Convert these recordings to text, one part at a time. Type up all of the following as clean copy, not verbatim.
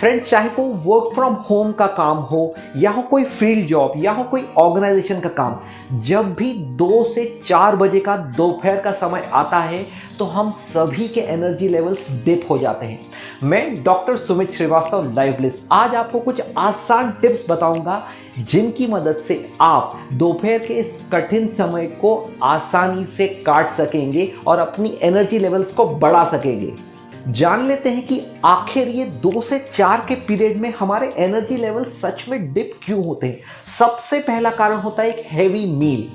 Friends, चाहे वो work from home का काम हो या हो कोई फील्ड जॉब या हो कोई ऑर्गेनाइजेशन का काम, जब भी 2 से 4 बजे का दोपहर का समय आता है तो हम सभी के एनर्जी लेवल्स डिप हो जाते हैं। मैं doctor Sumit Srivastava live bliss आज आपको कुछ आसान टिप्स बताऊंगा जिनकी मदद से आप दोपहर के इस कठिन समय को आसानी से काट सकेंगे और अपनी एनर्जी लेवल्स को बढ़ा सकेंगे। जान लेते हैं कि आखिर ये 2 से 4 के पीरियड में हमारे एनर्जी लेवल सच में डिप क्यों होते हैं। सबसे पहला कारण होता है एक हैवी मील,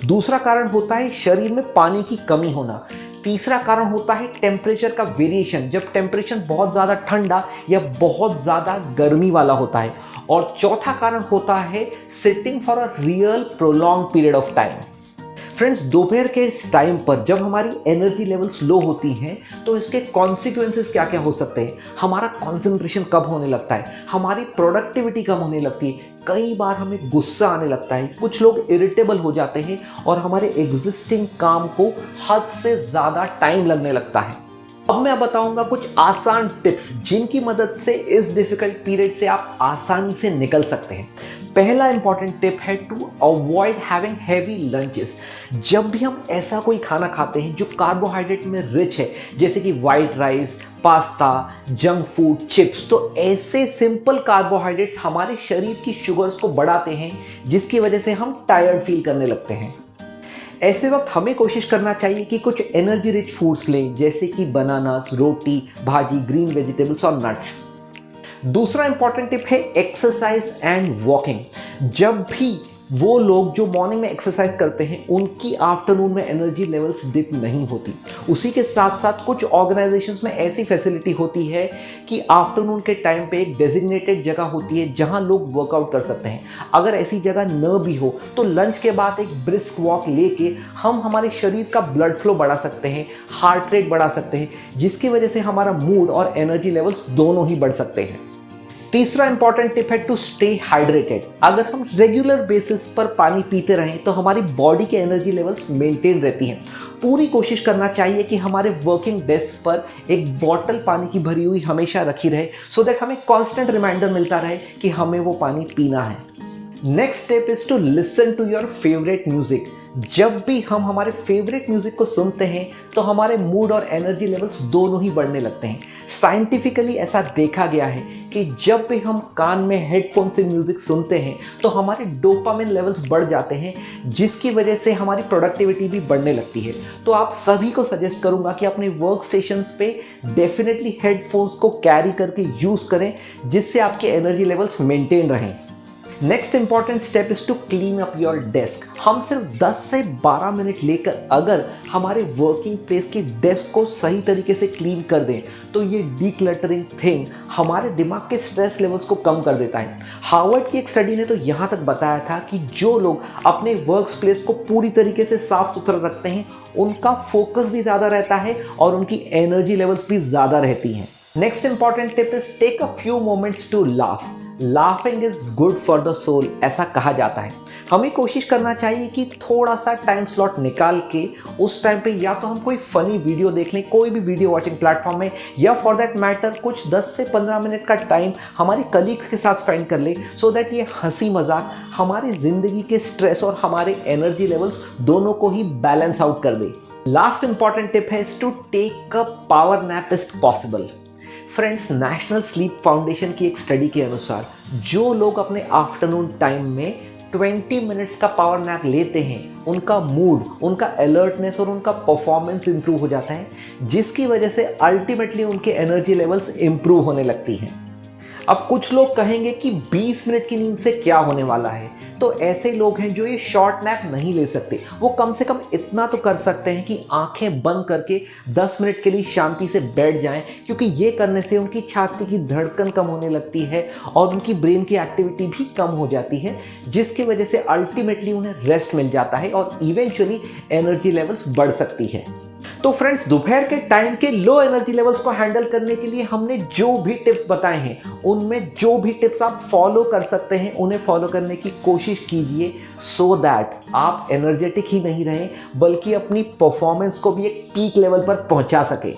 दूसरा कारण होता है शरीर में पानी की कमी होना, तीसरा कारण होता है टेम्परेचर का वेरिएशन, जब टेम्परेचर बहुत ज़्यादा ठंडा या बहुत ज़्यादा गर्मी वाला होता है, और चौथा कारण होता है sitting for a real prolong period of time. Friends, दोपहर के इस टाइम पर जब हमारी एनर्जी लेवल्स लो होती हैं तो इसके कॉन्सिक्वेंसेस क्या क्या हो सकते हैं। हमारा कंसंट्रेशन कम होने लगता है, हमारी प्रोडक्टिविटी कम होने लगती है, कई बार हमें गुस्सा आने लगता है, कुछ लोग इरिटेबल हो जाते हैं और हमारे एग्जिस्टिंग काम को हद से ज़्यादा टाइम लगने लगता है। अब मैं बताऊंगा कुछ आसान टिप्स जिनकी मदद से इस डिफिकल्ट पीरियड से आप आसानी से निकल सकते हैं। पहला इंपॉर्टेंट टिप है to avoid having heavy lunches. जब भी हम ऐसा कोई खाना खाते हैं जो कार्बोहाइड्रेट में रिच है, जैसे कि white rice, pasta, junk food, chips, तो ऐसे सिंपल कार्बोहाइड्रेट्स हमारे शरीर की शुगर्स को बढ़ाते हैं जिसकी वजह से हम टायर्ड फील करने लगते हैं। ऐसे वक्त हमें कोशिश करना चाहिए कि कुछ एनर्जी रिच फूड्स लें, जैसे कि बनानास, रोटी, भाजी, ग्रीन वेजिटेबल्स और नट्स। दूसरा इंपॉर्टेंट टिप है एक्सरसाइज एंड वॉकिंग। जब भी वो लोग जो मॉर्निंग में एक्सरसाइज करते हैं उनकी आफ्टरनून में एनर्जी लेवल्स डिप नहीं होती। उसी के साथ साथ कुछ ऑर्गेनाइजेशंस में ऐसी फैसिलिटी होती है कि आफ्टरनून के टाइम पे एक डेजिग्नेटेड जगह होती है जहां लोग वर्कआउट कर सकते हैं। अगर ऐसी जगह न भी हो तो लंच के बाद एक ब्रिस्क वॉक लेके हम हमारे शरीर का ब्लड फ्लो बढ़ा सकते हैं, हार्ट रेट बढ़ा सकते हैं, जिसकी वजह से हमारा मूड और एनर्जी लेवल्स दोनों ही बढ़ सकते हैं। तीसरा इंपॉर्टेंट टिप है टू स्टे हाइड्रेटेड। अगर हम रेगुलर बेसिस पर पानी पीते रहें तो हमारी बॉडी के एनर्जी लेवल्स मेंटेन रहती हैं। पूरी कोशिश करना चाहिए कि हमारे वर्किंग डेस्क पर एक बॉटल पानी की भरी हुई हमेशा रखी रहे, सो दैट हमें कांस्टेंट रिमाइंडर मिलता रहे कि हमें वो पानी पीना है। Next step is to listen to your favourite music. जब भी हम हमारे फेवरेट म्यूजिक को सुनते हैं तो हमारे मूड और एनर्जी लेवल्स दोनों ही बढ़ने लगते हैं। साइंटिफिकली ऐसा देखा गया है कि जब भी हम कान में हेडफोन से म्यूजिक सुनते हैं तो हमारे डोपामिन लेवल्स बढ़ जाते हैं, जिसकी वजह से हमारी प्रोडक्टिविटी भी बढ़ने लगती है। तो आप सभी को सजेस्ट करूंगा कि अपने वर्क स्टेशंस पे डेफिनेटली हेडफोन्स को कैरी करके यूज़ करें, जिससे आपके एनर्जी लेवल्स मेंटेन रहें। Next important step is to clean up your desk. हम सिर्फ 10 से 12 मिनट लेकर अगर हमारे वर्किंग प्लेस की डेस्क को सही तरीके से क्लीन कर दें तो ये डीक्लटरिंग थिंग हमारे दिमाग के स्ट्रेस लेवल्स को कम कर देता है। हार्वर्ड की एक स्टडी ने तो यहाँ तक बताया था कि जो लोग अपने वर्क प्लेस को पूरी तरीके से साफ सुथरा रखते हैं उनका फोकस भी ज़्यादा रहता है और उनकी एनर्जी लेवल्स भी ज़्यादा रहती हैं। Next important tip is take a few moments to laugh. Laughing is good for the soul, ऐसा कहा जाता है। हमें कोशिश करना चाहिए कि थोड़ा सा टाइम स्लॉट निकाल के उस टाइम पे या तो हम कोई फनी वीडियो देख लें कोई भी वीडियो वॉचिंग प्लेटफॉर्म में, या फॉर दैट मैटर कुछ 10 से 15 मिनट का टाइम हमारे कलीग्स के साथ स्पेंड कर ले, सो दैट ये हंसी मजाक हमारी ज़िंदगी के स्ट्रेस और हमारे एनर्जी लेवल्स दोनों को ही बैलेंस आउट कर दे। लास्ट इंपॉर्टेंट टिप है to take a power nap is possible. Friends, national sleep foundation की एक स्टडी के अनुसार जो लोग अपने आफ्टरनून टाइम में 20 मिनट्स का पावर नैप लेते हैं उनका मूड, उनका अलर्टनेस और उनका परफॉर्मेंस इंप्रूव हो जाता है, जिसकी वजह से अल्टीमेटली उनके एनर्जी लेवल्स इंप्रूव होने लगती हैं। अब कुछ लोग कहेंगे कि 20 मिनट की नींद से क्या होने वाला है, तो ऐसे लोग हैं जो ये शॉर्ट नैप नहीं ले सकते। वो कम से कम इतना तो कर सकते हैं कि आंखें बंद करके 10 मिनट के लिए शांति से बैठ जाएं, क्योंकि ये करने से उनकी छाती की धड़कन कम होने लगती है और उनकी ब्रेन की एक्टिविटी भी कम हो जाती है, जिसकी वजह से अल्टीमेटली उन्हें रेस्ट मिल जाता है और इवेंचुअली एनर्जी लेवल्स बढ़ सकती है। तो फ्रेंड्स, दोपहर के टाइम के लो एनर्जी लेवल्स को हैंडल करने के लिए हमने जो भी टिप्स बताए हैं उनमें जो भी टिप्स आप फॉलो कर सकते हैं उन्हें फॉलो करने की कोशिश कीजिए, सो दैट आप एनर्जेटिक ही नहीं रहें बल्कि अपनी परफॉर्मेंस को भी एक पीक लेवल पर पहुंचा सकें।